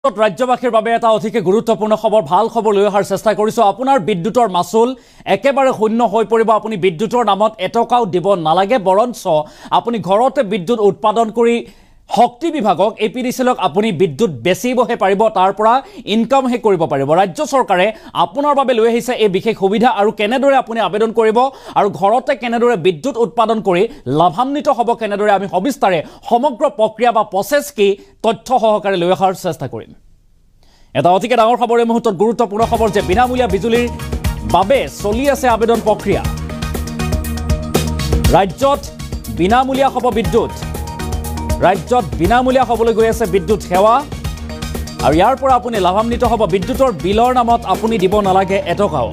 ৰাজ্যবাসীৰ বাবে এটা অধিক গুৰুত্বপূৰ্ণ খবৰ ভাল খবৰ লৈ অহাৰ চেষ্টা কৰিছো আপোনাৰ বিদ্যুতৰ মাসুল একেবাৰে শূন্য হৈ পৰিব আপুনি বিদ্যুতৰ নামত এটকাও দিব নালাগে বৰঞ্চ আপুনি ঘৰতে বিদ্যুৎ উৎপাদন কৰি শক্তি বিভাগক এপিডিচিলক আপুনি বিদ্যুৎ বেচিবহে পাৰিব তাৰ পৰা ইনকাম হে কৰিব পাৰিব ৰাজ্য চৰকাৰে আপোনাৰ বাবে লৈ আহিছে এই বিশেষ সুবিধা আৰু কেনেদৰে আপুনি আবেদন কৰিব আৰু ঘৰতে কেনেদৰে বিদ্যুৎ উৎপাদন কৰি লাভান্বিত হ'ব কেনেদৰে আমি সবিস্তাৰে সমগ্ৰ প্ৰক্ৰিয়া বা প্ৰসেস কি তথ্য সহকাৰে লৈ অহাৰ চেষ্টা কৰিম এটা অতিকে ডাঙৰ খবৰ এই মুহূৰ্তত গুৰুত্বপূৰ্ণ খবৰ যে বিনামূলীয়া বিজুলীৰ বাবে চলি আছে আবেদন প্ৰক্ৰিয়া ৰাজ্যত বিনামূলীয়া হ'ব বিদ্যুৎ ৰাজ্যত বিনামূলীয়া হ'বলৈ গৈ আছে বিদ্যুৎ সেৱা আৰু ইয়াৰ পৰা আপুনি লাভান্বিত হ'ব বিদ্যুতৰ বিলৰ নামত আপুনি দিব নালাগে এটকাও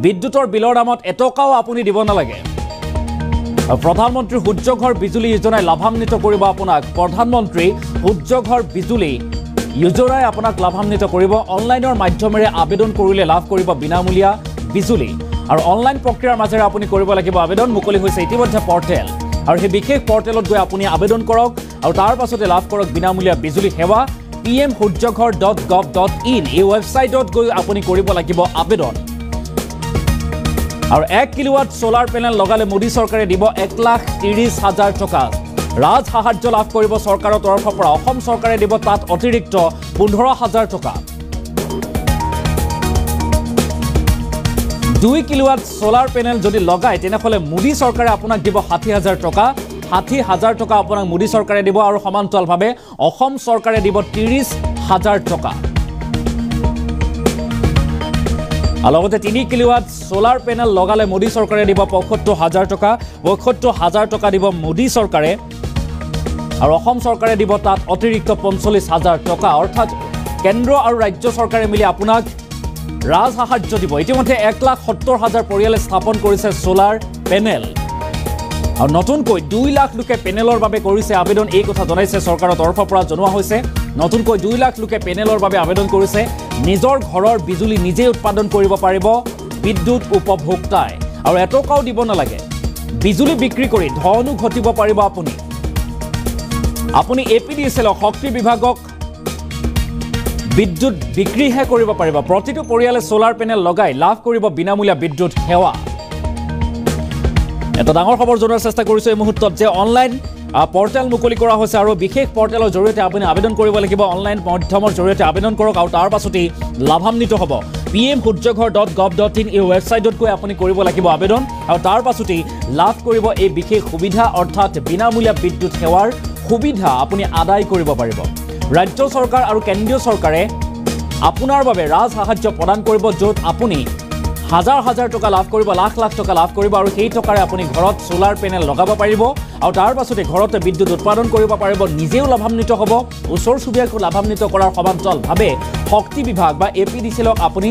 বিদ্যুতৰ বিলৰ নামত এটকাও আপুনি দিব নালাগে প্ৰধানমন্ত্ৰী সূৰ্যঘৰ বিজুলী যোজনাই লাভান্বিত কৰিব আপোনাক প্ৰধানমন্ত্ৰী সূৰ্যঘৰ বিজুলী যোজনাই আপোনাক লাভান্বিত কৰিব অনলাইনৰ মাধ্যমেৰে আবেদন কৰিলে লাভ কৰিব বিনামূলীয়া বিজুলী আৰু অনলাইন প্ৰক্ৰিয়াৰ মাজেৰে আপুনি কৰিব লাগিব আবেদন মুকলি হৈছে ইতিমধ্যে পৰ্টেল আৰু সেই বিশেষ পৰ্টেলত গৈ আপুনি আবেদন কৰক আৰু তাৰ পাছতে লাভ কৰক বিনামূলীয়া বিজুলী সেৱা pmsurjaghar.gov.in এই ৱেবছাইটত গৈ আপুনি কৰিব লাগিব আবেদন আৰু 1 কিলোৱাট সোলাৰ পেনেল লগালে মোদী চৰকাৰে দিব 1,30,000 টকা ৰাজ সাহায্য লাভ কৰিব চৰকাৰৰ তৰফৰ পৰা অসম চৰকাৰে দিব তাত অতিৰিক্ত 15,000 টকা 2 কিলোৱাট সোলাৰ পেনেল যদি লগায় তেনেহলে মোদী চৰকাৰে আপোনাক দিব 60,000 টকা 60,000 টকা আপোনাক মোদী চৰকাৰে দিব আৰু সমান্তৰালভাৱে অসম চৰকাৰে দিব 30,000 টকা অলপতে 3 কিলোৱাট সোলাৰ পেনেল লগালে মোদী চৰকাৰে দিব 75,000 টকা 75,000 টকা দিব মোদী চৰকাৰে আৰু অসম চৰকাৰে দিব তাত অতিৰিক্ত 45,000 টকা অৰ্থাৎ কেন্দ্ৰ আৰু ৰাজ্য চৰকাৰে মিলি আপোনাক ৰাজ সাহায্য দিব ইতিমধ্যে 1,70,000 পৰিয়ালে স্থাপন কৰিছে সোলাৰ পেনেল আৰু নতুনকৈ 2 লাখ লোকে পেনেলৰ বাবে কৰিছে আবেদন এই কথা জনাইছে চৰকাৰৰ তৰফৰ পৰা জনোৱা হৈছে নতুনকৈ 2 লাখ লোকে পেনেলৰ বাবে আবেদন কৰিছে নিজৰ ঘৰৰ বিজুলী নিজে উৎপাদন কৰিব পাৰিব বিদ্যুৎ উপভোক্তাই আৰু এটকাও দিব নালাগে বিজুলী বিক্ৰী কৰি ধনো ঘটিব পাৰিব আপুনি এপিডিচিএল শক্তি বিভাগক বিদ্যুৎ বিক্ৰীহে কৰিব পাৰিব প্ৰতিটো পৰিয়ালে সোলাৰ পেনেল লগাই লাভ কৰিব বিনামূলীয়া বিদ্যুৎ সেৱা এটা ডাঙৰ খবৰ জনোৱাৰ চেষ্টা কৰিছো এই মুহূৰ্তত যে অনলাইন পৰ্টেল মুকলি কৰা হৈছে আৰু বিশেষ পৰ্টেলৰ জৰিয়তে আপুনি আবেদন কৰিব লাগিব অনলাইন মাধ্যমৰ জৰিয়তে আবেদন কৰক আৰু তাৰ পাছতেই লাভান্বিত হ'ব pmsurjaghar.gov.in এই ৱেবছাইটত গৈ আপুনি কৰিব লাগিব আবেদন আৰু তাৰ পাছতেই লাভ কৰিব এই বিশেষ সুবিধা অৰ্থাৎ বিনামূলীয়া বিদ্যুৎ সেৱাৰ সুবিধা আপুনি আদায় কৰিব পাৰিব ৰাজ্য চৰকাৰ আৰু কেন্দ্ৰীয় চৰকাৰে আপোনাৰ বাবে ৰাজ সাহায্য প্ৰদান কৰিব য'ত আপুনি হাজাৰ টকা লাভ কৰিব লাখ টকা লাভ কৰিব আৰু সেই টকাৰে আপুনি ঘৰত সোলাৰ পেনেল লগাব পাৰিব আৰু তাৰ পাছতে ঘৰতে বিদ্যুৎ উৎপাদন কৰিব পাৰিব নিজেও লাভান্বিত হ'ব ওচৰ চুবুৰীয়াকো লাভান্বিত কৰাৰ সমান্তৰালভাৱে শক্তি বিভাগ বা এপিডিচিএলক আপুনি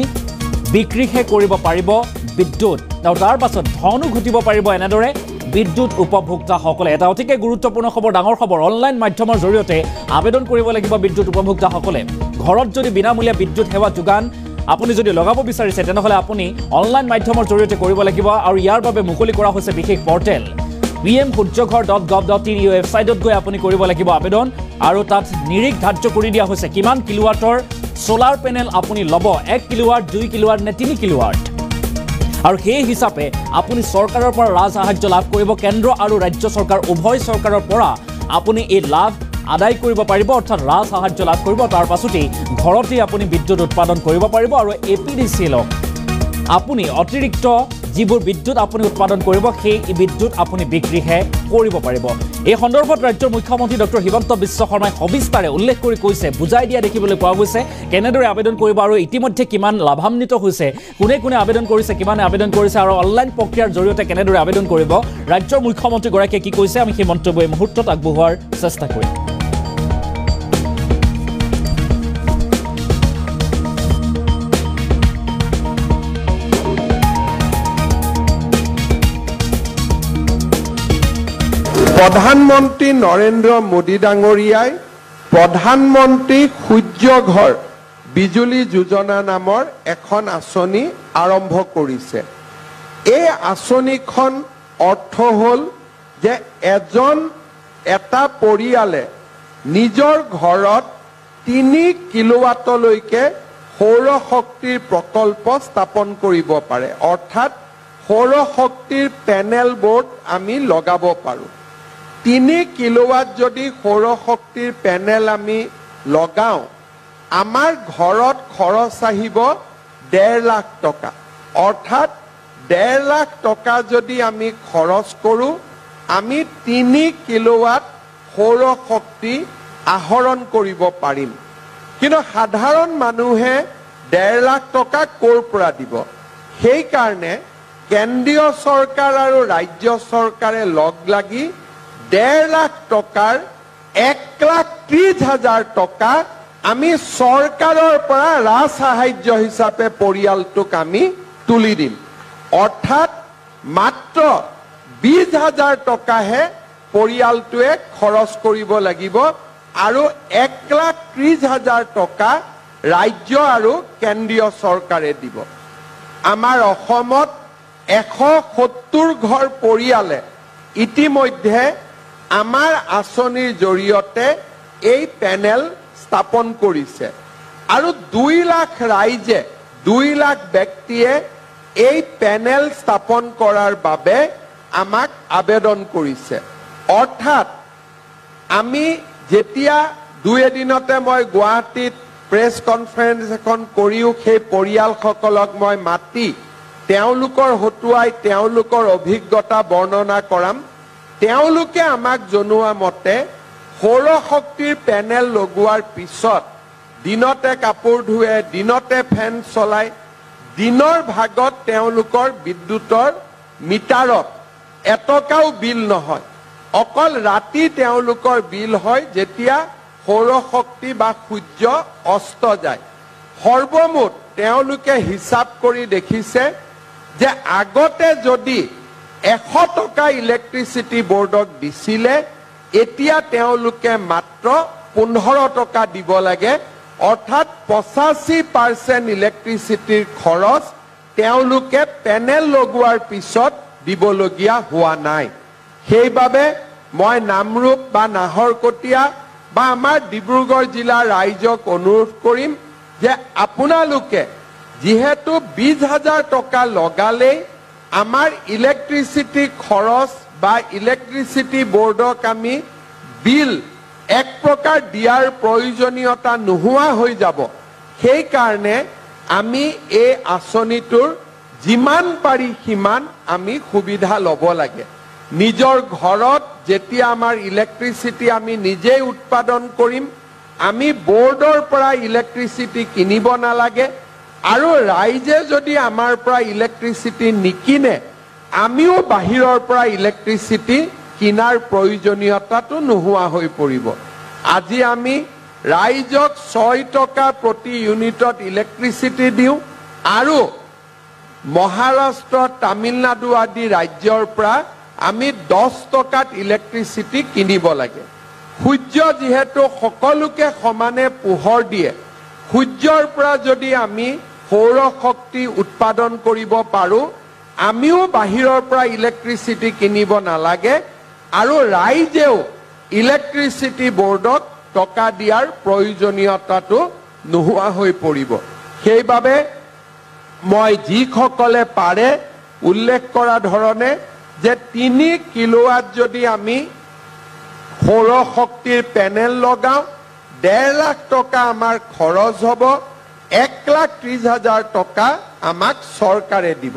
বিক্ৰীহে কৰিব পাৰিব বিদ্যুৎ আৰু তাৰ পাছত ধনো ঘটিব পাৰিব এনেদৰে বিদ্যুৎ উপভোক্তাসকলে এটা অতিকে গুৰুত্বপূৰ্ণ খবৰ ডাঙৰ খবৰ অনলাইন মাধ্যমৰ জৰিয়তে আবেদন কৰিব লাগিব বিদ্যুৎ উপভোক্তাসকলে ঘৰত যদি বিনামূলীয়া বিদ্যুৎ সেৱা যোগান আপুনি যদি লগাব বিচাৰিছে তেনেহলে আপুনি অনলাইন মাধ্যমৰ জৰিয়তে কৰিব লাগিব আৰু ইয়াৰ বাবে মুকলি কৰা হৈছে বিশেষ পৰ্টেল pmsurjaghar.gov.in ৱেবছাইটত গৈ আপুনি কৰিব লাগিব আবেদন আৰু তাত নিৰিখ ধাৰ্য কৰি দিয়া হৈছে কিমান কিলোৱাটৰ সোলাৰ পেনেল আপুনি ল'ব 1 কিলোৱাট 2 কিলোৱাট নে 3 কিলোৱাট আৰু সেই হিচাপে আপুনি চৰকাৰৰ পৰা ৰাজ সাহায্য লাভ কৰিব কেন্দ্ৰ আৰু ৰাজ্য চৰকাৰ উভয় চৰকাৰৰ পৰা আপুনি এই লাভ আদায় কৰিব পাৰিব অৰ্থাৎ ৰাজ সাহায্য লাভ কৰিব তাৰ পাছতেই ঘৰতে আপুনি বিদ্যুৎ উৎপাদন কৰিব পাৰিব আৰু এপিডিচিএলক আপুনি অতিৰিক্ত যিবোৰ বিদ্যুৎ আপুনি উৎপাদন কৰিব সেই বিদ্যুৎ আপুনি বিক্ৰীহে কৰিব পাৰিব এই সন্দৰ্ভত ৰাজ্যৰ মুখ্যমন্ত্ৰী ডক্টৰ হিমন্ত বিশ্ব শৰ্মাই সবিস্তাৰে উল্লেখ কৰি কৈছে বুজাই দিয়া দেখিবলৈ পোৱা গৈছে কেনেদৰে আবেদন কৰিব আৰু ইতিমধ্যে কিমান লাভান্বিত হৈছে কোনে কোনে আবেদন কৰিছে কিমানে আবেদন কৰিছে আৰু অনলাইন প্ৰক্ৰিয়াৰ জৰিয়তে কেনেদৰে আবেদন কৰিব ৰাজ্যৰ মুখ্যমন্ত্ৰীগৰাকীয়ে কি কৈছে আমি সেই মন্তব্য এই মুহূৰ্তত আগবঢ়োৱাৰ চেষ্টা কৰিম প্ৰধানমন্ত্ৰী নৰেন্দ্ৰ মোদী ডাঙৰীয়াই প্ৰধানমন্ত্ৰী সূৰ্যঘৰ বিজুলী যোজনা নামৰ এখন আঁচনি আৰম্ভ কৰিছে এই আঁচনিখন অৰ্থ হ'ল যে এটা পৰিয়ালে নিজৰ ঘৰত 3 কিলোৱাটলৈকে সৌৰ শক্তিৰ প্ৰকল্প স্থাপন কৰিব পাৰে অৰ্থাৎ সৌৰ শক্তিৰ পেনেল বোৰ্ড আমি লগাব পাৰো 3 কিলোৱাট যদি সৌৰ শক্তিৰ পেনেল আমি লগাও আমাৰ ঘৰত খৰচ আহিব 1.5 লাখ টকা অৰ্থাৎ 1.5 লাখ টকা যদি আমি খৰচ কৰো আমি 3 কিলোৱাট সৌৰ শক্তি আহৰণ কৰিব পাৰিম কিন্তু সাধাৰণ মানুহে 1.5 লাখ টকা কৰ পৰা দিব সেই কাৰণে কেন্দ্ৰীয় চৰকাৰ আৰু ৰাজ্য চৰকাৰে লগ লাগি 1.5 লাখ টকাৰ 1,30,000 টকা আমি চৰকাৰৰ পৰা ৰাজসাহায্য হিচাপে পৰিয়ালটোক আমি তুলি দিম অৰ্থাৎ মাত্ৰ 20,000 টকাহে পৰিয়ালটোৱে খৰচ কৰিব লাগিব আৰু 1,30,000 টকা ৰাজ্য আৰু কেন্দ্ৰীয় চৰকাৰে দিব আমাৰ অসমত 170 ঘৰ পৰিয়ালে ইতিমধ্যে আমাৰ আঁচনিৰ জৰিয়তে এই পেনেল স্থাপন কৰিছে আৰু 2 লাখ ৰাইজে 2 লাখ ব্যক্তিয়ে এই পেনেল স্থাপন কৰাৰ বাবে আমাক আবেদন কৰিছে অৰ্থাৎ আমি যেতিয়া 2 এদিনতে মই গুৱাহাটীত প্ৰেছ কনফাৰেন্স এখন কৰিও সেই পৰিয়ালসকলক মই মাতি তেওঁলোকৰ হতুৱাই তেওঁলোকৰ অভিজ্ঞতা বৰ্ণনা কৰাম তেওঁলোকে আমাক জনোৱা মতে সৌৰ শক্তিৰ পেনেল লগোৱাৰ পিছত দিনতে কাপোৰ ধুৱে দিনতে ফেন চলাই দিনৰ ভাগত তেওঁলোকৰ বিদ্যুতৰ মিটাৰত এটকাও বিল নহয় অকল ৰাতি তেওঁলোকৰ বিল হয় যেতিয়া সৌৰ শক্তি বা সূৰ্য অস্ত যায় সৰ্বমুঠ তেওঁলোকে হিচাপ কৰি দেখিছে যে আগতে যদি 100 টকা ইলেক্ট্ৰিচিটি বোৰ্ডক দিছিলে এতিয়া তেওঁলোকে মাত্ৰ 15 টকা দিব লাগে অৰ্থাৎ 85% ইলেক্ট্ৰিচিটিৰ খৰচ তেওঁলোকে পেনেল লগোৱাৰ পিছত দিবলগীয়া হোৱা নাই সেইবাবে মই নামৰূপ বা নাহৰকটীয়া বা আমাৰ ডিব্ৰুগড় জিলাৰ ৰাইজক অনুৰোধ কৰিম যে আপোনালোকে যেহেতু 20,000 টকা লগালেই আমাৰ ইলেক্ট্ৰিচিটি খৰচ বা ইলেক্ট্ৰিচিটি বোৰ্ডক আমি বিল এক প্ৰকাৰ দিয়াৰ প্ৰয়োজনীয়তা নোহোৱা হৈ যাব সেই কাৰণে আমি এই আঁচনিটোৰ যিমান পাৰি সিমান আমি সুবিধা ল'ব লাগে নিজৰ ঘৰত যেতিয়া আমাৰ ইলেক্ট্ৰিচিটি আমি নিজে উৎপাদন কৰিম আমি বোৰ্ডৰ পৰা ইলেক্ট্ৰিচিটি কিনিব নালাগে আৰু ৰাইজে যদি আমাৰ পৰা ইলেক্ট্ৰিচিটি নিকিনে আমিও বাহিৰৰ পৰা ইলেক্ট্ৰিচিটি কিনাৰ প্ৰয়োজনীয়তাটো নোহোৱা হৈ পৰিব আজি আমি ৰাইজক 6 টকা প্ৰতি ইউনিটত ইলেক্ট্ৰিচিটি দিওঁ আৰু মহাৰাষ্ট্ৰ তামিলনাডু আদি ৰাজ্যৰ পৰা আমি 10 টকাত ইলেক্ট্ৰিচিটি কিনিব লাগে সূৰ্য যেহেতু সকলোকে সমানে পোহৰ দিয়ে সূৰ্যৰ পৰা যদি আমি সৌৰ শক্তি উৎপাদন কৰিব পাৰো আমিও বাহিৰৰ পৰা ইলেক্ট্ৰিচিটি কিনিব নালাগে আৰু ৰাইজেও ইলেক্ট্ৰিচিটি বোৰ্ডক টকা দিয়াৰ প্ৰয়োজনীয়তাটো নোহোৱা হৈ পৰিব সেইবাবে মই যিসকলে পাৰে উল্লেখ কৰা ধৰণে যে 3 কিলোৱাট যদি আমি সৌৰ শক্তিৰ পেনেল লগাও 1.5 লাখ টকা আমাৰ খৰচ হ'ব 1,30,000 টকা আমাক চৰকাৰে দিব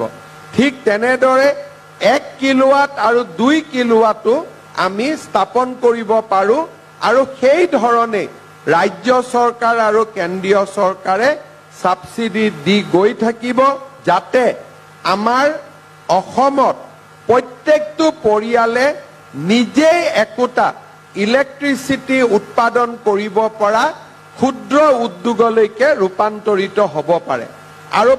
ঠিক তেনেদৰে 1 কিলোৱাট আৰু 2 কিলোৱাটো আমি স্থাপন কৰিব পাৰো আৰু সেই ধৰণে ৰাজ্য চৰকাৰ আৰু কেন্দ্ৰীয় চৰকাৰে সাবসিডি দি গৈ থাকিব যাতে আমাৰ অসমত প্ৰত্যেকটো পৰিয়ালে নিজে একোটা ইলেক্ট্ৰিচিটি উৎপাদন কৰিব পৰা ক্ষুদ্ৰ উদ্যোগলৈকে ৰূপান্তৰিত হ'ব পাৰে আৰু